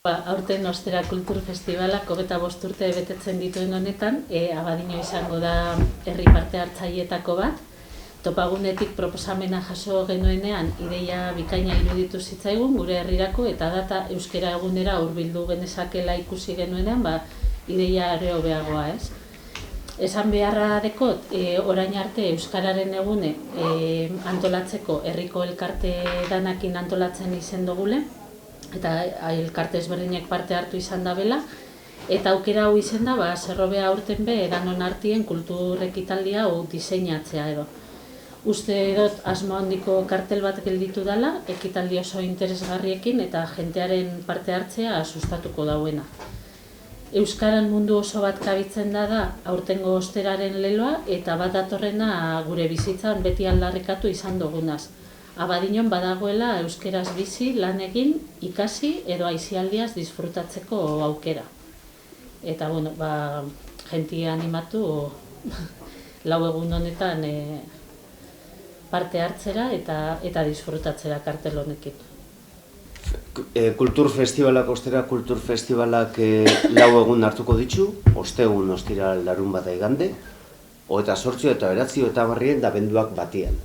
Aurten Ostera Kultur Festivalak 25 urte betetzen dituen honetan, Abadiño izango da herri parte hartzaileetako bat. Topagunetik proposamena jaso genuenean ideia bikaina iruditu zitzaigun gure herrirako eta data euskera egunera hurbildu genezakela ikusi genuenean, ideia are hobeagoa, ez? Esan beharra dekot, orain arte euskararen egune antolatzeko herriko elkarte danakin antolatzen izen dugule, eta elkarte ezberdinek parte hartu izan da bela, eta aukera hau izen da, zerrobea aurten be edanon artien kultur ekitaldia hau diseinatzea edo. Uste dut asmo handiko kartel bat gelditu dela, ekitaldi oso interesgarriekin eta jentearen parte hartzea sustatuko dauena. Euskaran mundu oso bat kabitzen da aurtengo osteraren leloa eta bat datorrena gure bizitzan beti aldarrikatu izan dugunaz. Abadiñon badagoela euskeraz bizi, lan egin, ikasi edo aisialdiaz disfrutatzeko aukera. Eta, jentia animatu lau egun honetan parte hartzera eta disfrutatzera kartel honekin. Kultur Festivalak, Ostera Kultur Festivalak lau egun hartuko ditu, ostegun ostira larun bata igande, 28 eta 9 eta barrien da benduak batian.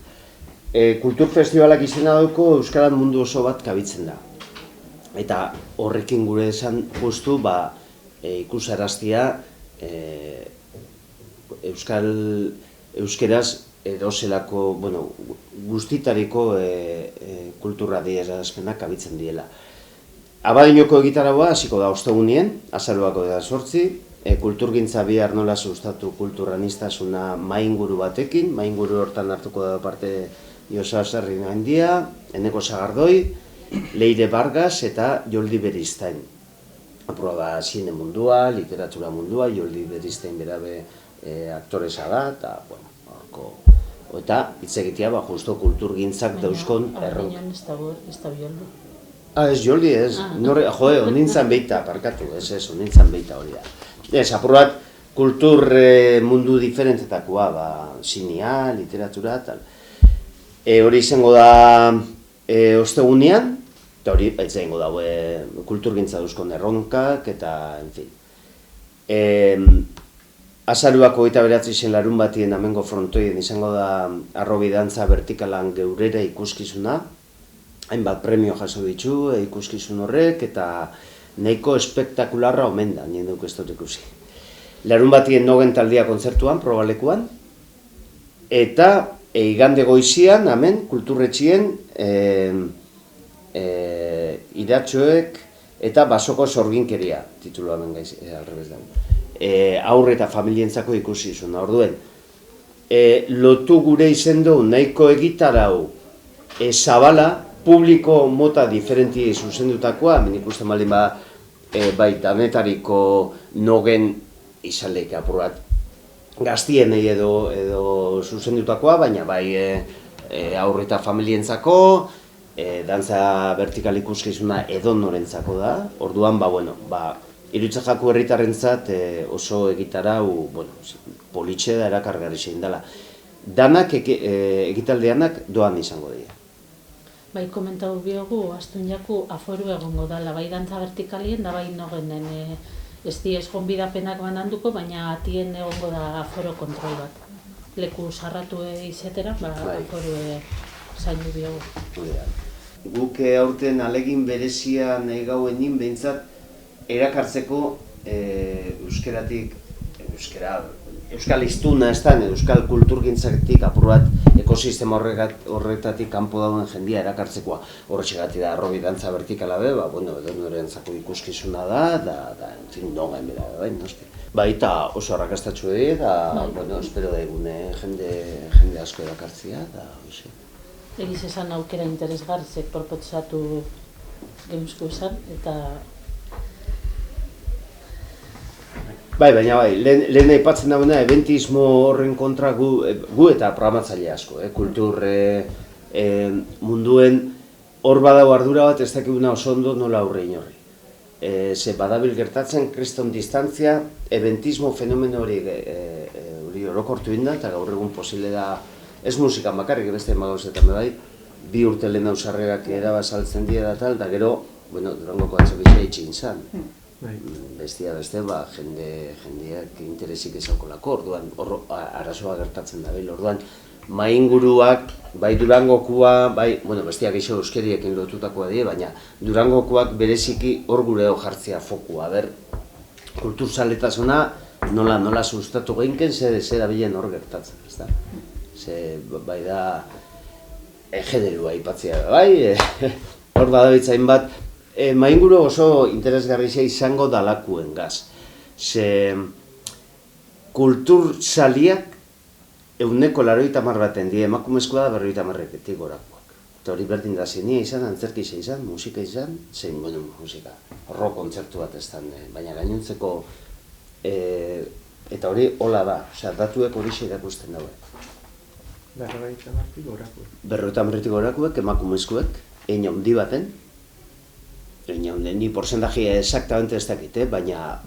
Kultur Festivalak izena dauko euskaran mundu oso bat kabitzen da. Eta horrekin gure esan justu ikusaraztia euskeraz edozelako, guztitariko kulturra adierazpenak kabitzen diela. Abadiñoko egitaragua hasiko da ostegunien, azaroako da 8, kulturgintza bihar nola sustatu kulturranistasuna mainguru batekin, mainguru hortan hartuko da parte Josa Zerrin Handia, Eneko Sagardoi, Leire Vargas eta Joldi Beristain. Aproba zine mundua, literatura mundua, Joldi Beristain berabe aktoresa da, eta hitz egitea justo kulturgintzak dauzkon erron. Baina ez da Joldi. Ez Joldi ez, onintzan beita, parkatu, onintzan beita hori da. Ez, aprobat kultur mundu diferentetakoa, zinia, literatura, tal. Hori izango da ostegunean, eta hori izango da kulturgintza dauzkon erronkak, eta, en fin. Azaruako 29 zen larun batien amengo frontoien izango da arrobi dantza vertikalan geurera ikuskizuna. Hainbat premio jaso ditu ikuskizun horrek, eta nahiko espektakularra omen da, nien duk ez dut ikusi. Larun batien nogen taldia kontzertuan, probalekuan, eta igande goizian, hemen, kulturretxien, iratxoek eta basoko sorginkeria, titulu hemen gaiz, alrebez dago. Aurre eta familientzako ikusi izuna, orduen. Lotu gure izendo nahiko egitarau zabala, publiko mota diferenti zuzendutakoa, hemen ikusten baldin bai danetariko nogen izalek apurat gaztienei edo zuzendutakoa, baina bai aurre eta familientzako, dantza vertikal ikuskizuna edo norentzako da, orduan, Irutza jako herritarrentzat oso egitarau, politxe da erakargarri zein dela. Danak, egitaldeanak doan izango dira. Bai, komentau biogu, astun jaku aforu egongo dela, bai dantza vertikalien da bai nogenen. Ez diez gonbidapenak bananduko, baina atien egongo da aforo kontrol bat. Leku sarratu izetera, aforu zainu biogu. Guk aurten alegin berezia nahi gauenin behintzat erakartzeko euskeratik, euskal hiztuna ez da, euskal kulturgintzatik apur bat ekosistema horretatik kanpo dauden jendia erakartzekoa. Horretxegatik da arrobi dantza vertikala be, edo norentzako ikuskizuna da, nogen bera, baita oso arrakastatxo eta, espero da egune jende asko erakartzea, da, hoxe. Egiz esan aukera interesgartzek propotzatu gemuzko esan, eta Baina lehen aipatzen dagoena, eventismo horren kontra gu eta programatzaile asko, kultur munduen hor badago ardura bat ez dakiguna oso ondo nola aurre inorri. Ze badabil gertatzen, kriston distantzia, eventismo fenomeno hori orokortu inda, eta gaur egun posible da, ez musikan bakarrik, beste emagauzetan bai, 2 urte lehen sarrerak erabazaltzen dira eta tal, eta gero bueno, Durangoko atzokitza itxin zan. Bestia beste, jendeak interesik ezaukolako, orduan, arazoa gertatzen da, orduan, mainguruak, bai Durangokua, bai, bueno, bestiak iso euskeriekin lotutakoa die, baina Durangokoak bereziki hor gure jartzea fokua, kulturzaletasuna nola sustatu geinken, zer abilen hor gertatzen, ezta? Bai da, generua aipatzea, bai, hor badabitzain bat, mainguru oso interesgarria izango dalakuen gaz. Kulturzaliak 80% baten die, emakumezkoa da 50%etik gorakoak. Eta hori berdin da zenia izan, antzerki izan, musika izan, zein, bueno, musika, rock kontzertu bat ez baina gainontzeko, eta hori hola da, datuek hori irakusten dauek. 50%etik gorakoek. 50%etik gorakoek, emakumezkoek, hein handi baten, ni porcentaje exactamente ez dakite, baina,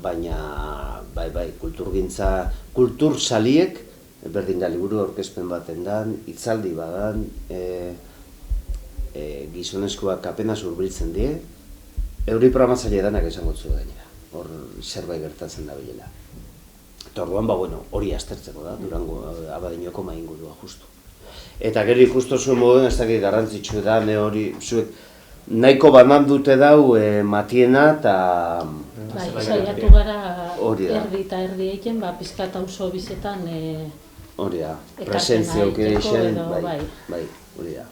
bai, kulturgintza, kulturzaliek, berdin da liburu aurkezpen baten dan, hitzaldi badan, gizonezkoak apenas hurbiltzen die, euri programatzaile danak esango zu gainera, hor zerbait gertatzen da bilela. Eta orduan, hori aztertzeko da, Durango Abadiñoko maingurua justu. Eta gero ikustu zuen moduen, ez dakit garrantzitsu da, hori zuek nahiko banan dute dau Matiena eta... Bai, saiatu gara erdi eta erdi egiten, pizkat auzo bizetan hori da, presentzia aukera izan, bai, hori da.